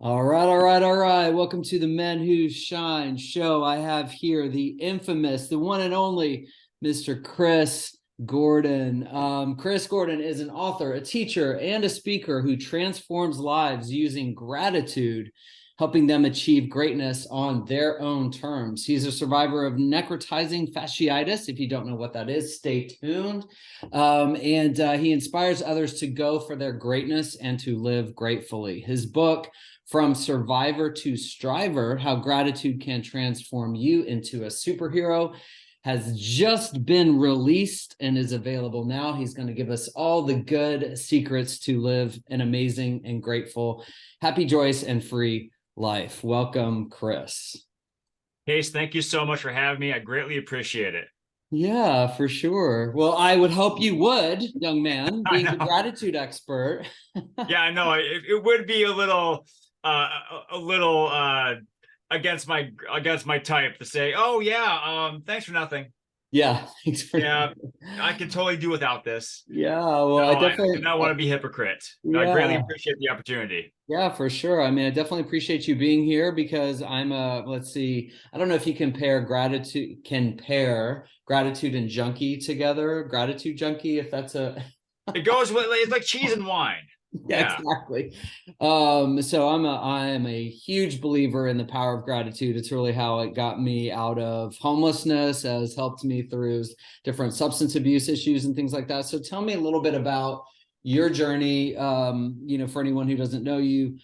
All right, all right, all right. Welcome to the Men Who Shine show. I have here the infamous, the one and only Mr. Chris Gordon. Chris Gordon is an author, a teacher, and a speaker who transforms lives using gratitude, helping them achieve greatness on their own terms. He's a survivor of necrotizing fasciitis. If you don't know what that is, stay tuned. And he inspires others to go for their greatness and to live gratefully. His book, From Survivor to Striver, How Gratitude Can Transform You into a Superhero, has just been released and is available now. He's going to give us all the good secrets to live an amazing and grateful, happy, joyous, and free life. Welcome, Chris. Case, thank you so much for having me. I greatly appreciate it. Yeah, for sure. Well, I would hope you would, young man, I being the know. gratitude expert. Yeah, I know. It would be uh, a little against my type to say, "Oh yeah, thanks for nothing." Yeah, thanks for Yeah, I can totally do without this. yeah, well, I No, I do definitely not want to be a hypocrite. No, I greatly yeah. appreciate the opportunity. Yeah, for sure. I mean, I definitely appreciate you being here because I'm let's see, I don't know if you can pair gratitude and junkie together. Gratitude junkie, if that's a It goes with it's like cheese and wine. yeah, Yeah, exactly. So I am a huge believer in the power of gratitude. It's really how it got me out of homelessness, has helped me through different substance abuse issues and things like that. So tell me a little bit about your journey. For anyone who doesn't know you,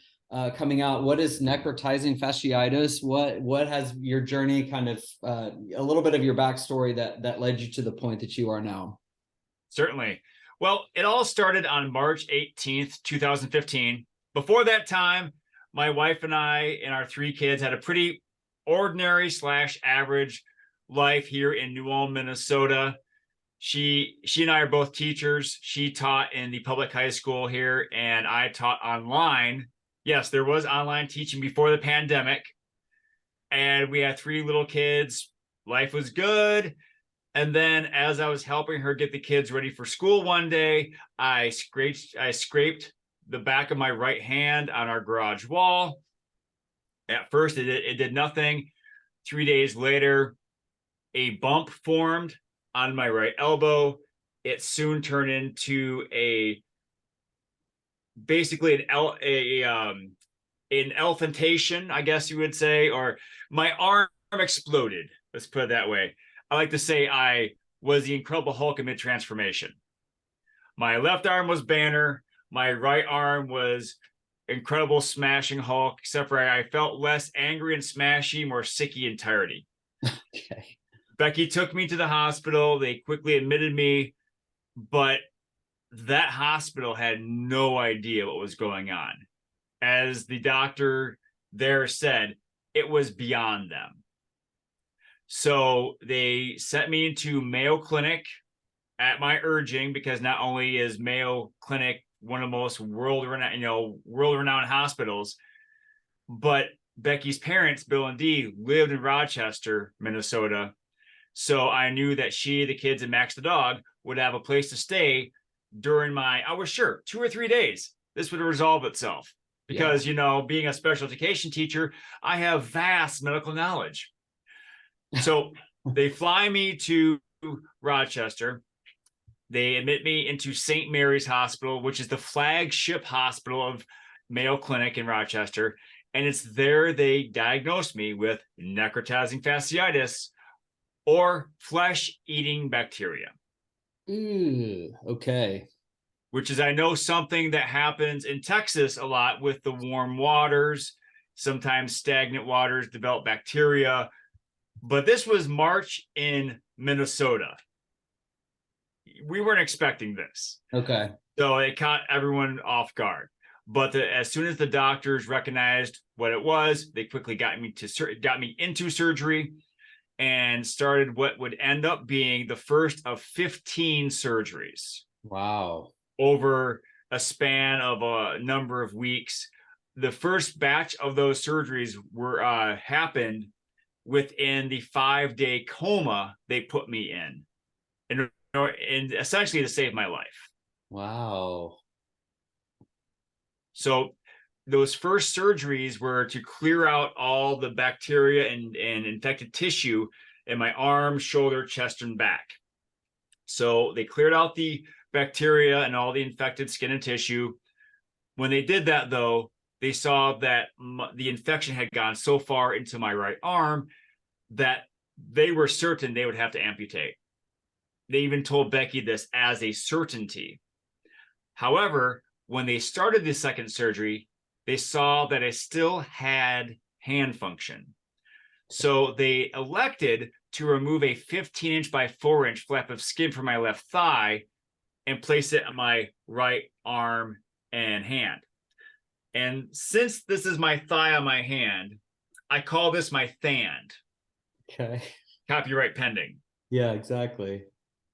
coming out, what is necrotizing fasciitis? What has your journey kind of a little bit of your backstory that led you to the point that you are now? certainly. Well, it all started on March 18th, 2015. Before that time, my wife and I and our three kids had a pretty ordinary slash average life here in New Ulm, Minnesota. She and I are both teachers. She taught in the public high school here, and I taught online. Yes, there was online teaching before the pandemic, and we had three little kids. Life was good. And then as I was helping her get the kids ready for school one day, I scraped the back of my right hand on our garage wall. At first, it did nothing. 3 days later, a bump formed on my right elbow. It soon turned into a basically an elephantation, I guess you would say, or my arm exploded. Let's put it that way. I like to say I was the Incredible Hulk amid transformation. My left arm was Banner. My right arm was Incredible Smashing Hulk, except for I felt less angry and smashy, more sicky and tiredy. Okay. Becky took me to the hospital. They quickly admitted me, but that hospital had no idea what was going on. As the doctor there said, it was beyond them. So they sent me into Mayo Clinic at my urging, because not only is Mayo Clinic one of the most world-renowned hospitals, but Becky's parents, Bill and Dee, lived in Rochester, Minnesota. So I knew that she, the kids, and Max the dog would have a place to stay during I was sure 2 or 3 days, this would resolve itself. Yeah. Because, being a special education teacher, I have vast medical knowledge. So they fly me to Rochester. They admit me into St. Mary's Hospital, which is the flagship hospital of Mayo Clinic in Rochester. And it's there they diagnosed me with necrotizing fasciitis, or flesh-eating bacteria. Ooh, okay. Which is, I know, something that happens in Texas a lot with the warm waters. Sometimes stagnant waters develop bacteria. But this was March in Minnesota. We weren't expecting this. Okay. So it caught everyone off guard. But as soon as the doctors recognized what it was, they quickly got me into surgery and started what would end up being the first of 15 surgeries Wow. over a span of a number of weeks. The first batch of those surgeries happened within the 5-day coma they put me in, and essentially to save my life. Wow. So those first surgeries were to clear out all the bacteria and infected tissue in my arm, shoulder, chest, and back. So they cleared out the bacteria and all the infected skin and tissue. When they did that, though, they saw that the infection had gone so far into my right arm that they were certain they would have to amputate. They even told Becky this as a certainty. However, when they started the second surgery, they saw that I still had hand function. So they elected to remove a 15-inch by 4-inch flap of skin from my left thigh and place it on my right arm and hand. And since this is my thigh on my hand, I call this my thand. Okay. Copyright pending. Yeah, exactly.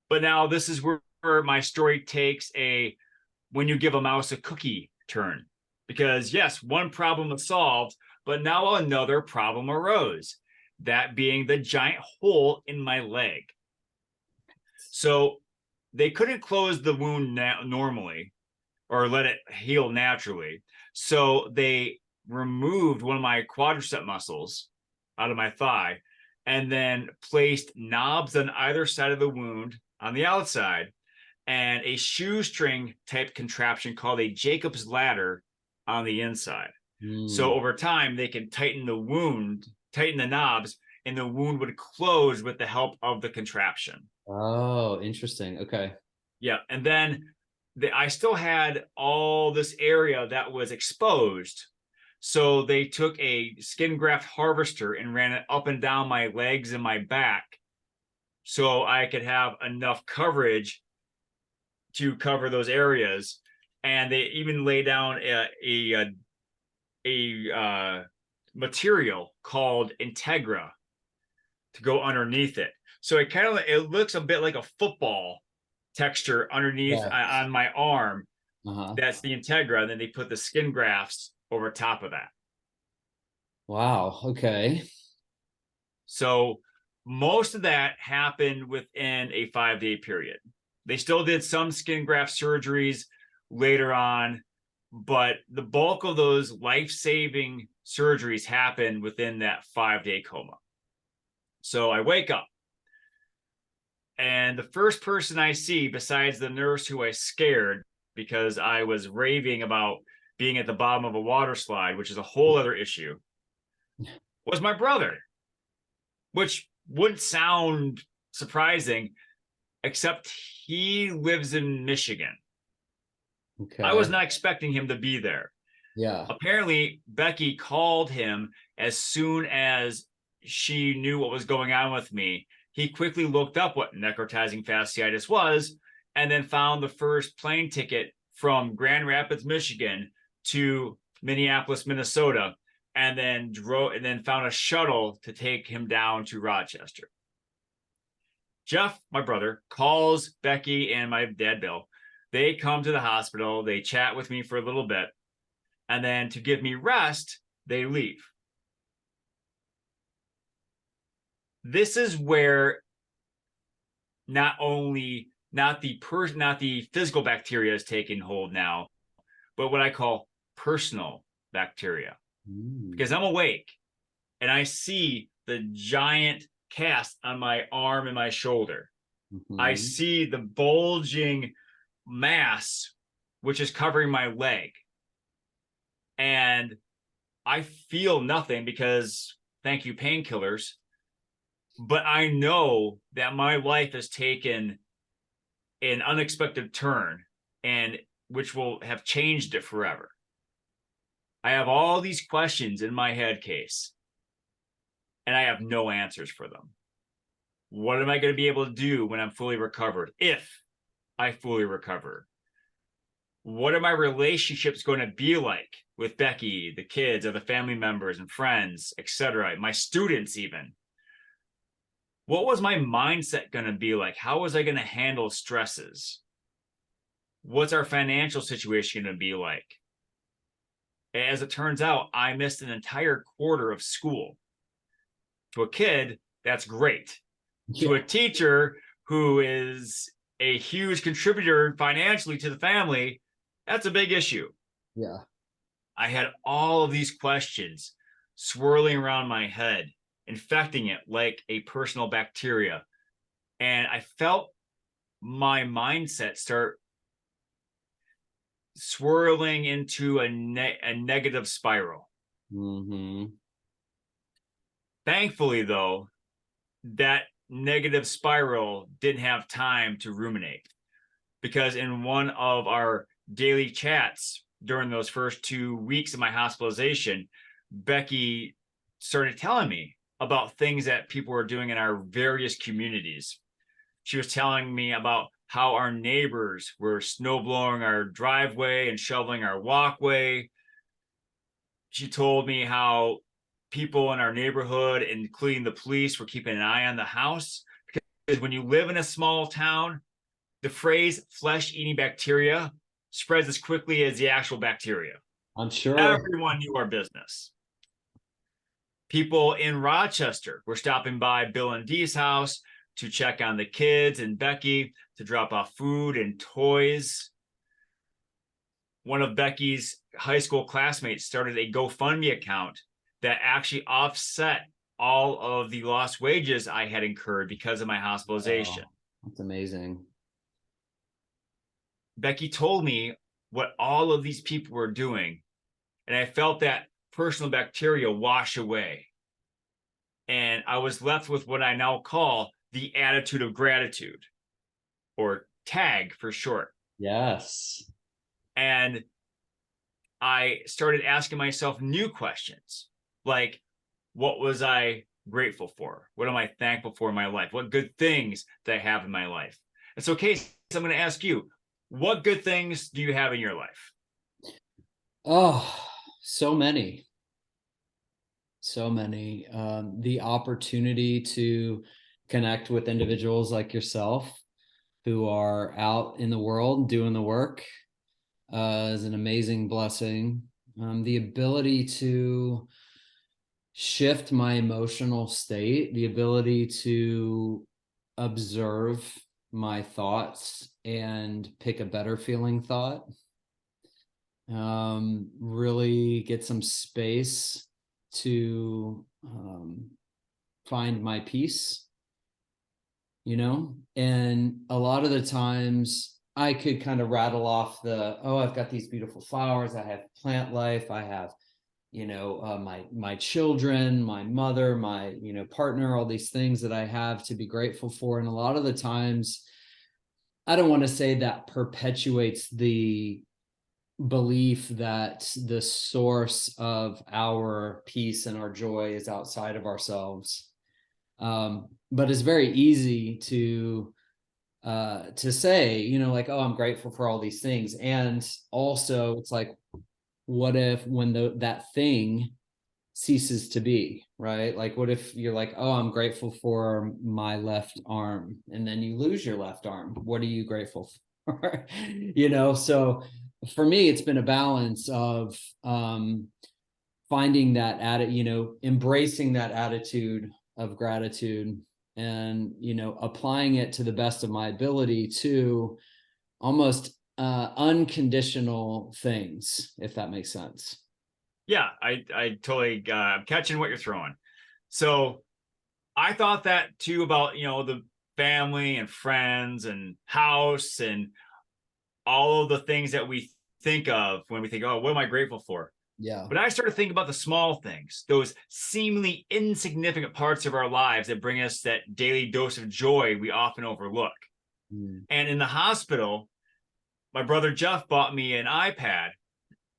But now this is where my story takes a when you give a mouse a cookie turn. Because yes, one problem was solved, but now another problem arose. That being the giant hole in my leg. So they couldn't close the wound normally or let it heal naturally. So they removed one of my quadricep muscles out of my thigh and then placed knobs on either side of the wound on the outside and a shoestring type contraption called a Jacob's ladder on the inside. So over time, they can tighten the knobs, and the wound would close with the help of the contraption. Oh, interesting. Okay. Yeah. And then I still had all this area that was exposed. So they took a skin graft harvester and ran it up and down my legs and my back so I could have enough coverage to cover those areas. And they even lay down a material called Integra to go underneath it. So it looks a bit like a football texture underneath on my arm. That's the Integra. And then they put the skin grafts over top of that. Wow. Okay. So most of that happened within a 5-day period. They still did some skin graft surgeries later on, but the bulk of those life-saving surgeries happened within that 5-day coma. So I wake up, and the first person I see, besides the nurse who I scared because I was raving about being at the bottom of a water slide, which is a whole other issue, was my brother, which wouldn't sound surprising, except he lives in Michigan. Okay. I was not expecting him to be there. Yeah. Apparently, Becky called him as soon as she knew what was going on with me. He quickly looked up what necrotizing fasciitis was and then found the first plane ticket from Grand Rapids, Michigan to Minneapolis, Minnesota, and then found a shuttle to take him down to Rochester. Jeff, my brother, calls Becky and my dad, Bill. They come to the hospital. They chat with me for a little bit. And then to give me rest, they leave. This is where not the physical bacteria is taking hold now, but what I call personal bacteria. Because I'm awake and I see the giant cast on my arm and my shoulder. I see the bulging mass, which is covering my leg. And I feel nothing because, thank you, painkillers. But I know that my life has taken an unexpected turn, and which will have changed it forever. I have all these questions in my head case, and I have no answers for them. What am I going to be able to do when I'm fully recovered? If I fully recover? What are my relationships going to be like with Becky, the kids, other family members and friends, etc., my students even? What was my mindset going to be like? How was I going to handle stresses? What's our financial situation going to be like? As it turns out, I missed an entire quarter of school. To a kid, that's great. Yeah. To a teacher who is a huge contributor financially to the family, that's a big issue. Yeah. I had all of these questions swirling around my head, infecting it like a personal bacteria. And I felt my mindset start swirling into a negative spiral. Mm-hmm. Thankfully, though, that negative spiral didn't have time to ruminate, because in one of our daily chats during those first 2 weeks of my hospitalization, Becky started telling me about things that people were doing in our various communities. She was telling me about how our neighbors were snow blowing our driveway and shoveling our walkway. She told me how people in our neighborhood, including the police, were keeping an eye on the house. Because when you live in a small town, the phrase flesh-eating bacteria spreads as quickly as the actual bacteria. I'm sure. Everyone knew our business. People in Rochester were stopping by Bill and Dee's house to check on the kids and Becky, to drop off food and toys. One of Becky's high school classmates started a GoFundMe account that actually offset all of the lost wages I had incurred because of my hospitalization. Oh, that's amazing. Becky told me what all of these people were doing, and I felt that personal bacteria wash away. And I was left with what I now call the attitude of gratitude, or TAG for short. Yes. And I started asking myself new questions, like, what was I grateful for? What am I thankful for in my life? What good things do I have in my life? And so, Casey, I'm going to ask you, what good things do you have in your life? Oh, so many. So many. The opportunity to connect with individuals like yourself who are out in the world doing the work is an amazing blessing. The ability to shift my emotional state, the ability to observe my thoughts and pick a better feeling thought, really get some space to find my peace, and a lot of the times I could kind of rattle off I've got these beautiful flowers, I have plant life, I have my children, my mother, my partner, all these things that I have to be grateful for. And a lot of the times, I don't want to say that perpetuates the belief that the source of our peace and our joy is outside of ourselves. But it's very easy to say, like, oh, I'm grateful for all these things. And also it's like, what if when that thing ceases to be, right? Like, what if you're like, oh, I'm grateful for my left arm, and then you lose your left arm? What are you grateful for? So for me, it's been a balance of finding that embracing that attitude of gratitude, and applying it to the best of my ability to almost unconditional things, if that makes sense. Yeah, I totally I'm catching what you're throwing. So I thought that too about, the family and friends and house and all of the things that we think of when we think, oh, what am I grateful for? Yeah. But I started thinking about the small things, those seemingly insignificant parts of our lives that bring us that daily dose of joy we often overlook. And in the hospital, my brother Jeff bought me an iPad,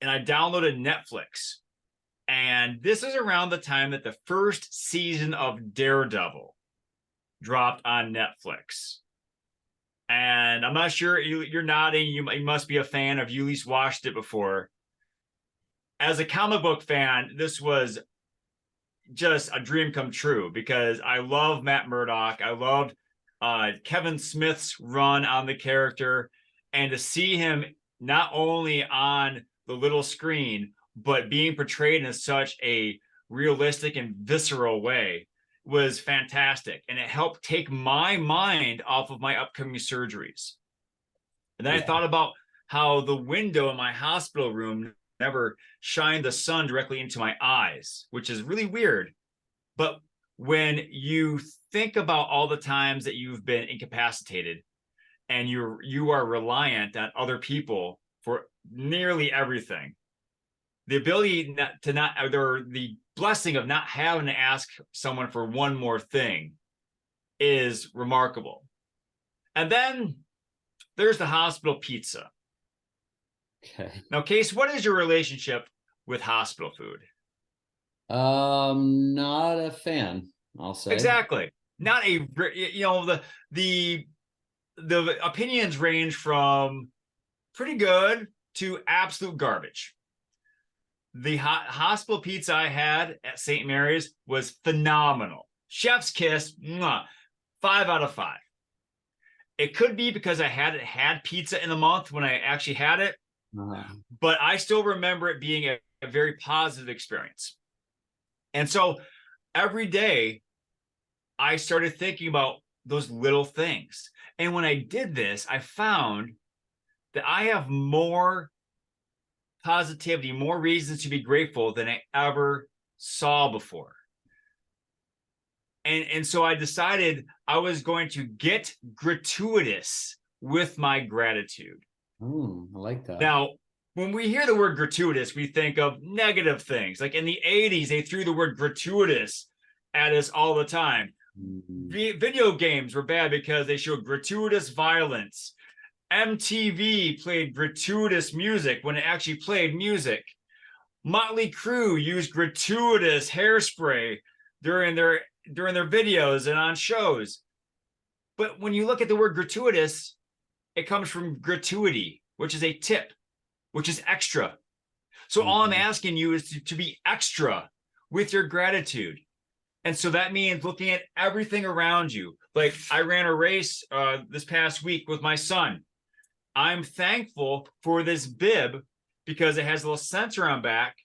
and I downloaded Netflix. And this is around the time that the first season of Daredevil dropped on Netflix. And I'm not sure, you're nodding, you must be a fan of, you at least watched it before. As a comic book fan, this was just a dream come true, because I love Matt Murdock. I loved Kevin Smith's run on the character, and to see him not only on the little screen, but being portrayed in such a realistic and visceral way was fantastic. And it helped take my mind off of my upcoming surgeries. And then I thought about how the window in my hospital room never shined the sun directly into my eyes, which is really weird. But when you think about all the times that you've been incapacitated and you are reliant on other people for nearly everything, the ability to not, or the blessing of not having to ask someone for one more thing is remarkable. And then there's the hospital pizza. Okay. Now, Case, what is your relationship with hospital food? Not a fan, I'll say. Exactly. Not a, the opinions range from pretty good to absolute garbage. The hospital pizza I had at St. Mary's was phenomenal. Chef's kiss, mwah, 5 out of 5. It could be because I hadn't had pizza in a month when I actually had it, but I still remember it being a very positive experience. And so every day I started thinking about those little things. And when I did this, I found that I have more positivity, more reasons to be grateful than I ever saw before. And so I decided I was going to get gratuitous with my gratitude. I like that. Now, when we hear the word gratuitous, we think of negative things. Like in the 80s, they threw the word gratuitous at us all the time. Video games were bad because they showed gratuitous violence. MTV played gratuitous music when it actually played music. Motley Crue used gratuitous hairspray during their videos and on shows. But when you look at the word gratuitous, it comes from gratuity, which is a tip, which is extra. So all I'm asking you is to be extra with your gratitude. And so that means looking at everything around you. Like I ran a race this past week with my son. I'm thankful for this bib because it has a little sensor on back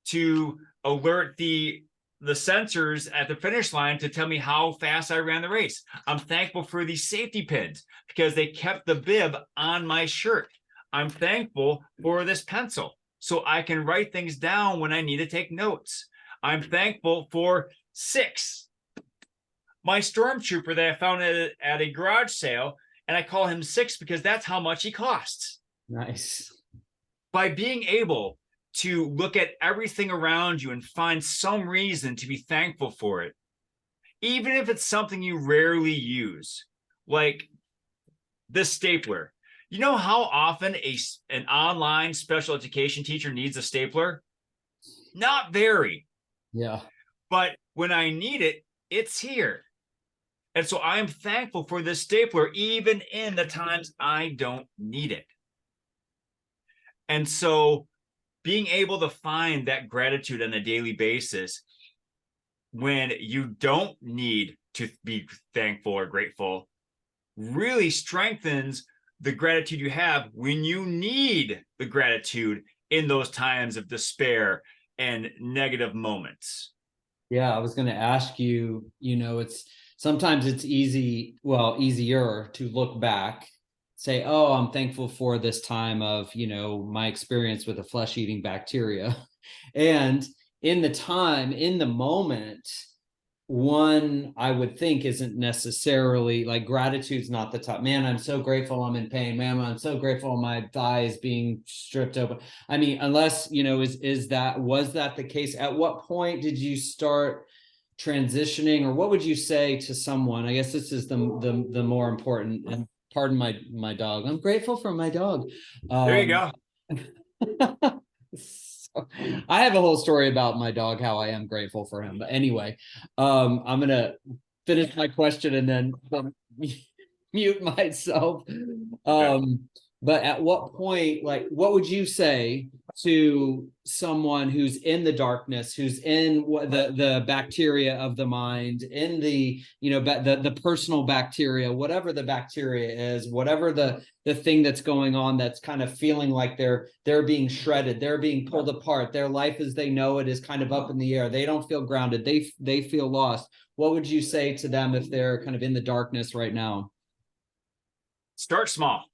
to alert the sensors at the finish line to tell me how fast I ran the race. I'm thankful for these safety pins because they kept the bib on my shirt. I'm thankful for this pencil so I can write things down when I need to take notes. I'm thankful for Six, my stormtrooper that I found at a garage sale, and I call him Six because that's how much he costs. Nice. By being able to look at everything around you and find some reason to be thankful for it, even if it's something you rarely use, like this stapler. You know how often an online special education teacher needs a stapler? Not very. Yeah. But when I need it, it's here. And so I'm thankful for this stapler, even in the times I don't need it. And so being able to find that gratitude on a daily basis when you don't need to be thankful or grateful really strengthens the gratitude you have when you need the gratitude in those times of despair and negative moments. Yeah, I was going to ask you, sometimes it's easier to look back, say, oh, I'm thankful for this time of, my experience with a flesh-eating bacteria. And in the moment, one I would think isn't necessarily like gratitude's not the top. Man, I'm so grateful I'm in pain. Man, I'm so grateful my thigh is being stripped open. I mean, unless, was that the case? At what point did you start transitioning, or what would you say to someone? I guess this is the more important, and pardon my dog. I'm grateful for my dog. There you go. I have a whole story about my dog, how I am grateful for him. But anyway, I'm going to finish my question and then mute myself. But at what point, what would you say to someone who's in the darkness, who's in the bacteria of the mind, in the personal bacteria, whatever the bacteria is, whatever the thing that's going on, that's kind of feeling like they're being shredded, they're being pulled apart, their life as they know it is kind of up in the air, they don't feel grounded, they feel lost. What would you say to them if they're kind of in the darkness right now? Start small.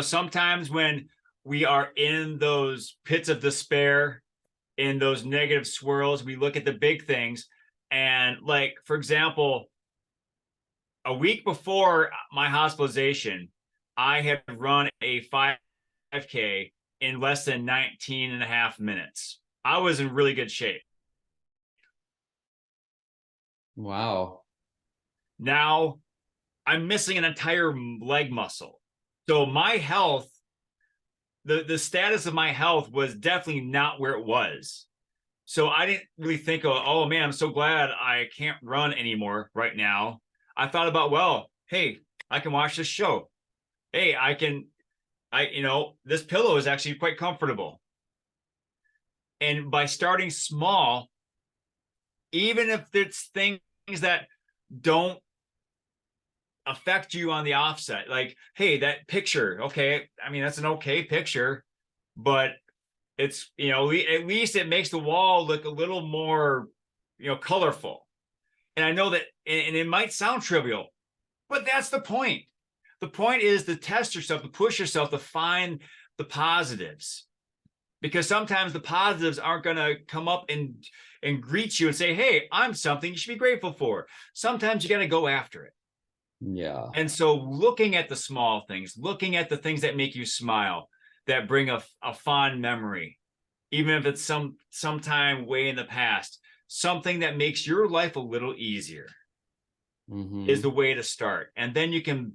Sometimes when we are in those pits of despair, in those negative swirls. We look at the big things. And like, for example, a week before my hospitalization, I had run a 5K in less than 19 and a half minutes. I was in really good shape. Wow. Now I'm missing an entire leg muscle. So my health, the status of my health was definitely not where it was. So I didn't really think, oh man, I'm so glad I can't run anymore right now. I thought about, well, hey, I can watch this show. Hey, this pillow is actually quite comfortable. And by starting small, even if it's things that don't affect you on the offset, like, hey, that picture, okay, I mean, that's an okay picture, but it's, at least it makes the wall look a little more, colorful. And I know that, and it might sound trivial, but that's the point. The point is to test yourself, to push yourself, to find the positives, because sometimes the positives aren't going to come up and greet you and say, hey, I'm something you should be grateful for. Sometimes you got to go after it. Yeah. And so looking at the small things, looking at the things that make you smile, that bring a fond memory, even if it's sometime way in the past, something that makes your life a little easier, is the way to start. And then you can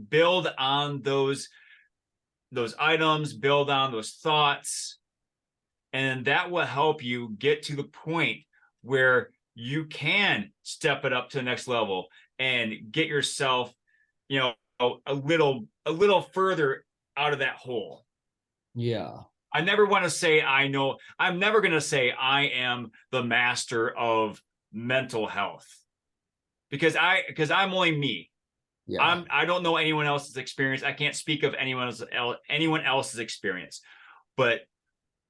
build on those items, build on those thoughts, and that will help you get to the point where you can step it up to the next level and get yourself, a little further out of that hole. Yeah. I never want to say I know. I'm never going to say I am the master of mental health, because I'm only me. Yeah. I don't know anyone else's experience. I can't speak of anyone else's experience. But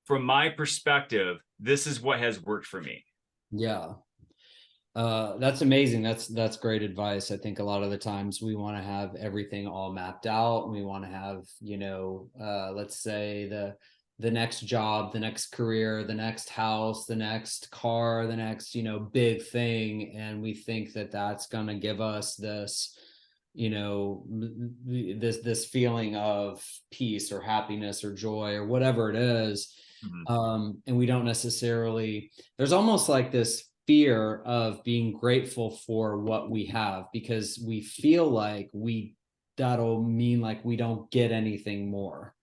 from my perspective, this is what has worked for me. Yeah. That's amazing. That's great advice. I think a lot of the times we want to have everything all mapped out. We want to have, let's say the next job, the next career, the next house, the next car, the next, big thing. And we think that that's going to give us this, this feeling of peace or happiness or joy or whatever it is. Mm-hmm. And we don't necessarily, there's almost like this fear of being grateful for what we have, because we feel like that'll mean like we don't get anything more,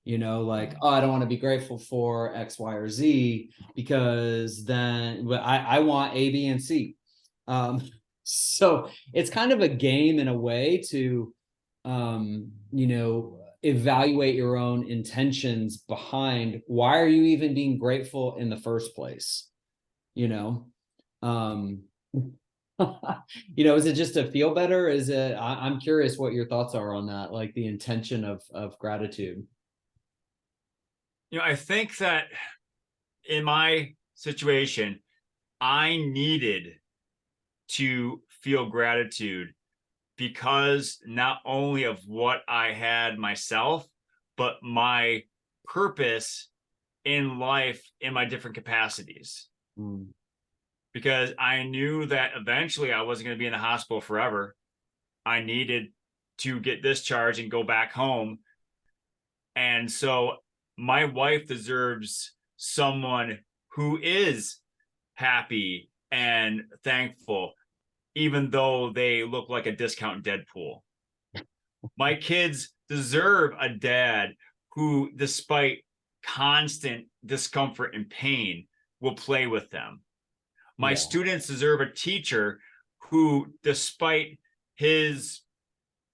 like, oh, I don't want to be grateful for X, Y, or Z, because then I want A, B, and C. So it's kind of a game in a way to, evaluate your own intentions behind why are you even being grateful in the first place, um is it just to feel better? Is it, I'm curious what your thoughts are on that, like the intention of gratitude. I think that in my situation, I needed to feel gratitude because not only of what I had myself, but my purpose in life in my different capacities. Because I knew that eventually I wasn't going to be in the hospital forever. I needed to get discharged and go back home. And so my wife deserves someone who is happy and thankful, even though they look like a discount Deadpool. My kids deserve a dad who, despite constant discomfort and pain, will play with them. My students deserve a teacher who, despite his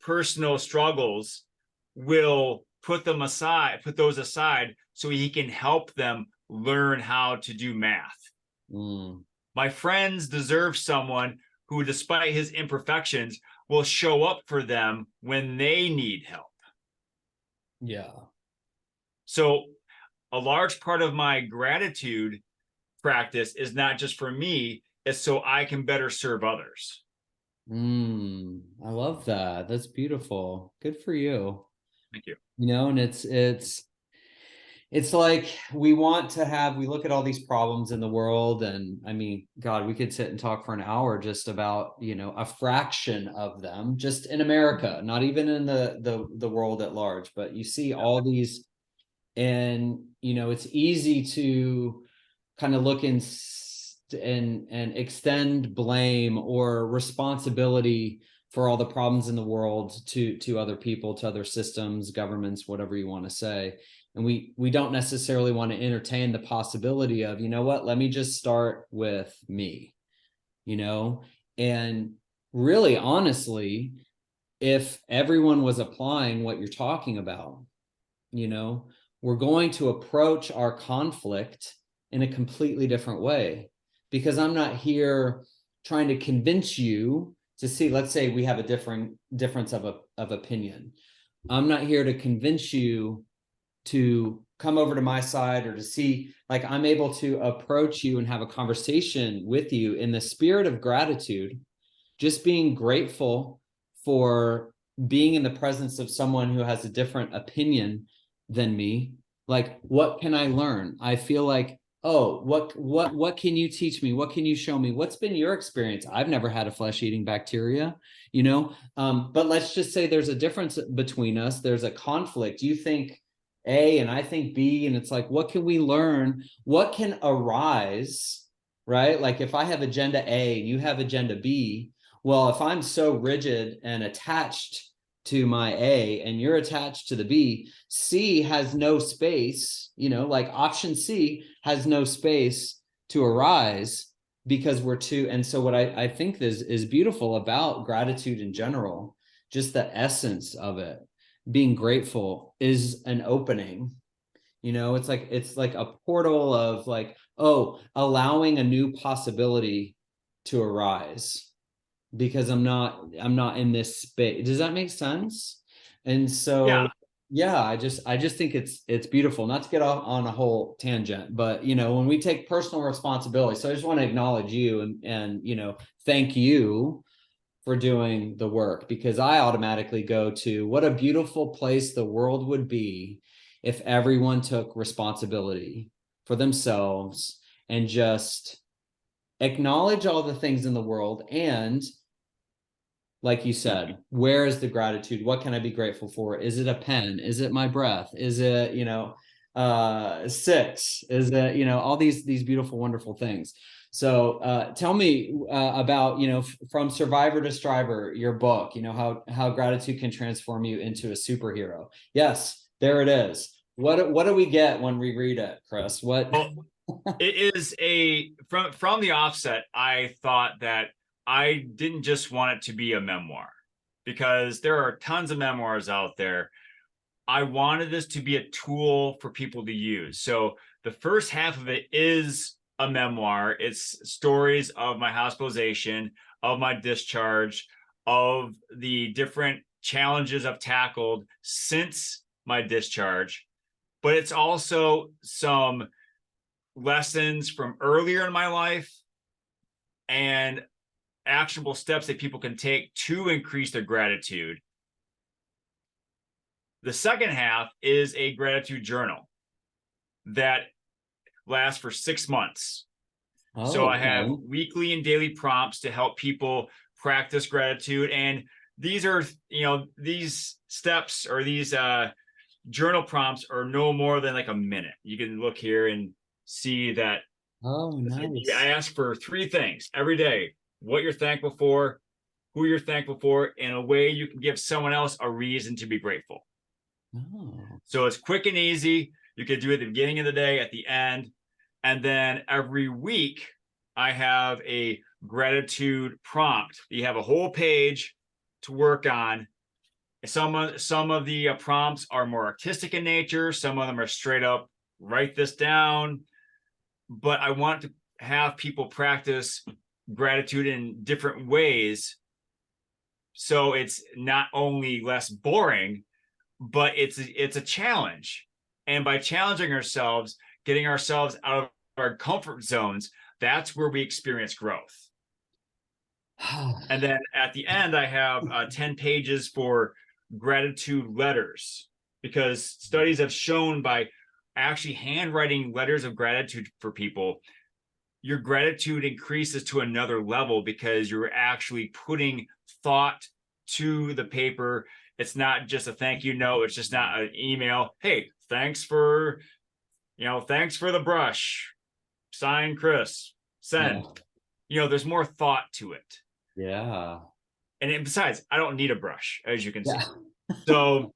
personal struggles, will put those aside so he can help them learn how to do math. My friends deserve someone who, despite his imperfections, will show up for them when they need help. Yeah. So a large part of my gratitude practice is not just for me, it's so I can better serve others. I love that. That's beautiful. Good for you. Thank you. And it's it's like we look at all these problems in the world, and I mean, God, we could sit and talk for an hour just about, a fraction of them just in America, not even in the world at large, but you see all these, and it's easy to kind of look and extend blame or responsibility for all the problems in the world to other people, to other systems, governments, whatever you want to say. And we don't necessarily want to entertain the possibility of, what, let me just start with me, and really, honestly, if everyone was applying what you're talking about, we're going to approach our conflict in a completely different way, because I'm not here trying to convince you to see, let's say we have a difference of opinion. I'm not here to convince you to come over to my side, or to see, like, I'm able to approach you and have a conversation with you in the spirit of gratitude, just being grateful for being in the presence of someone who has a different opinion than me. Like, what can I learn? I feel like, oh, what can you teach me? What can you show me? What's been your experience? I've never had a flesh-eating bacteria, but let's just say there's a difference between us. There's a conflict. You think A and I think B, and it's like, what can we learn? What can arise, right? Like, if I have agenda A and you have agenda B, well, if I'm so rigid and attached to my A and you're attached to the B, C has no space, like option C has no space to arise, because we're too. And so what I think is beautiful about gratitude in general, just the essence of it, being grateful, is an opening. It's like a portal of, like, oh, allowing a new possibility to arise, because I'm not in this space. Does that make sense? And so, Yeah. yeah, I just think it's beautiful. Not to get off on a whole tangent, but when we take personal responsibility. So I just want to acknowledge you and thank you for doing the work, because I automatically go to, what a beautiful place the world would be if everyone took responsibility for themselves and just acknowledge all the things in the world. And like you said, where is the gratitude? What can I be grateful for? Is it a pen? Is it my breath? Is it, six? Is it, all these beautiful, wonderful things. So tell me about, from survivor to striver, your book, how gratitude can transform you into a superhero. Yes, there it is. What do we get when we read it, Chris? What? Well, it is from the offset, I thought that I didn't just want it to be a memoir, because there are tons of memoirs out there. I wanted this to be a tool for people to use. So the first half of it is a memoir. It's stories of my hospitalization, of my discharge, of the different challenges I've tackled since my discharge. But it's also some lessons from earlier in my life and actionable steps that people can take to increase their gratitude. The second half is a gratitude journal that lasts for 6 months. Oh, So I have okay. weekly and daily prompts to help people practice gratitude. And these are, these steps, or these journal prompts, are no more than like a minute. You can look here and see that. Oh, I nice. ask for 3 things every day: what you're thankful for, who you're thankful for, and a way you can give someone else a reason to be grateful. Oh. So it's quick and easy. You could do it at the beginning of the day, at the end. And then every week, I have a gratitude prompt. You have a whole page to work on. Some of the prompts are more artistic in nature. Some of them are straight up, write this down. But I want to have people practice gratitude in different ways, so it's not only less boring, but it's a challenge. And by challenging ourselves, getting ourselves out of our comfort zones, that's where we experience growth. And then at the end, I have 10 pages for gratitude letters, because studies have shown by actually handwriting letters of gratitude for people, your gratitude increases to another level because you're actually putting thought to the paper. It's not just a thank you note. It's just not an email. Hey, thanks for the brush. Sign Chris. Send. There's more thought to it. Yeah. And besides, I don't need a brush, as you can see. Yeah. So,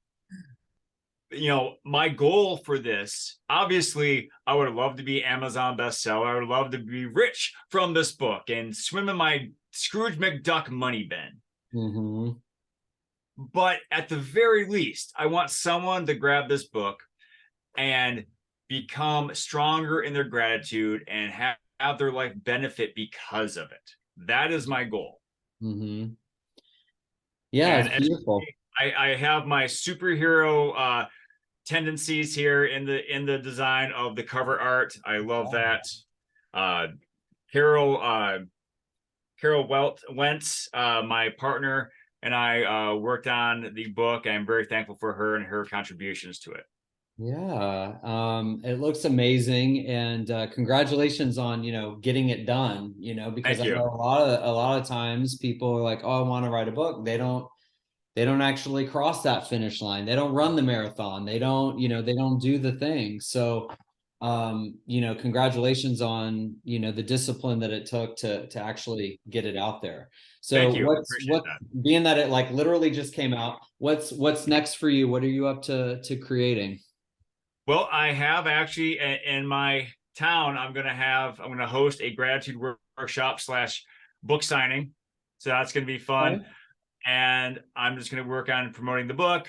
my goal for this, obviously, I would love to be Amazon bestseller. I would love to be rich from this book and swim in my Scrooge McDuck money bin. Mm-hmm. But at the very least, I want someone to grab this book and become stronger in their gratitude and have their life benefit because of it. That is my goal. Mm-hmm. Yeah, And it's beautiful. I have my superhero tendencies here in the design of the cover art. I love that. Carol Wentz, my partner, and I worked on the book. I'm very thankful for her and her contributions to it. Yeah, it looks amazing, and congratulations on getting it done. Because Thank I you. know a lot of times people are like, oh, I want to write a book. They don't actually cross that finish line. They don't run the marathon. They don't do the thing. So congratulations on the discipline that it took to actually get it out there. So Thank you. I appreciate that. being that it like literally just came out, what's next for you? What are you up to creating? Well, I have actually in my town, I'm going to host a gratitude workshop / book signing. So that's going to be fun. Okay. And I'm just going to work on promoting the book,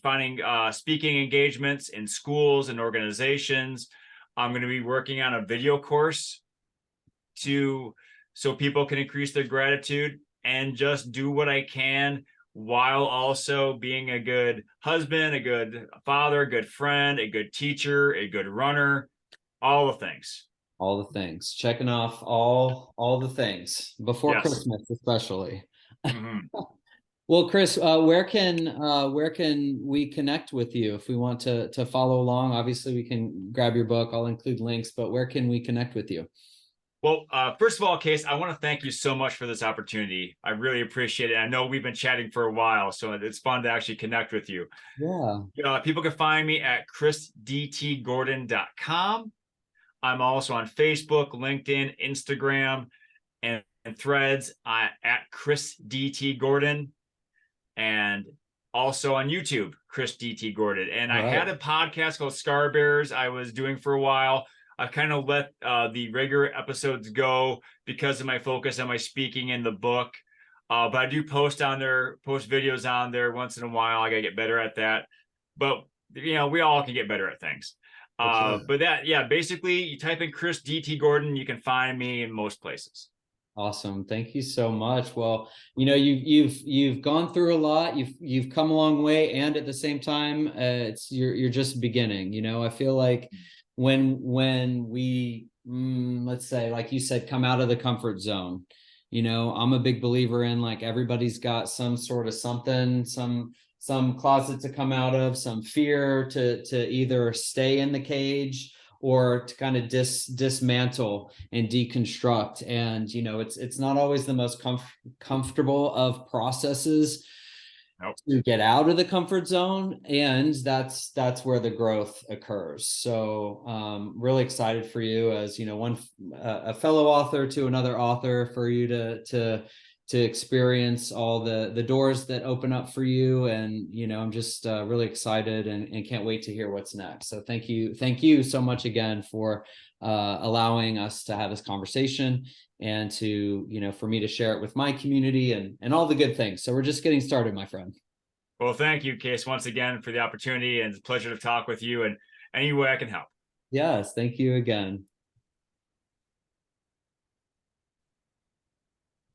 finding speaking engagements in schools and organizations. I'm going to be working on a video course so people can increase their gratitude and just do what I can while also being a good husband, a good father, a good friend, a good teacher, a good runner, all the things. All the things, checking off all the things before Yes. Christmas, especially. Mm-hmm. Well, Chris, where can we connect with you if we want to follow along? Obviously, we can grab your book. I'll include links, but where can we connect with you? Well, first of all, Case, I want to thank you so much for this opportunity. I really appreciate it. I know we've been chatting for a while, so it's fun to actually connect with you. Yeah. People can find me at chrisdtgordon.com. I'm also on Facebook, LinkedIn, Instagram, and Threads at Chris DT Gordon, and also on YouTube, Chris DT Gordon. And I had a podcast called Scar Bears I was doing for a while. I kind of let the regular episodes go because of my focus on my speaking in the book. But I do post videos on there once in a while. I got to get better at that. But, we all can get better at things. But basically you type in Chris DT Gordon, you can find me in most places. Awesome. Thank you so much. Well, you've gone through a lot. You've come a long way, and at the same time, you're just beginning. I feel like when we let's say, like you said, come out of the comfort zone. I'm a big believer in, like, everybody's got some sort of something, some closet to come out of, some fear to either stay in the cage or to kind of dismantle and deconstruct. And it's not always the most comfortable of processes. Nope. To get out of the comfort zone, and that's where the growth occurs. So really excited for you, as a fellow author to another author, for you to experience all the doors that open up for you. And I'm just really excited and can't wait to hear what's next. So thank you so much again for allowing us to have this conversation, and to for me to share it with my community and all the good things. So we're just getting started, my friend. Well, thank you, Case, once again for the opportunity, and it's a pleasure to talk with you, and any way I can help. Yes, thank you again.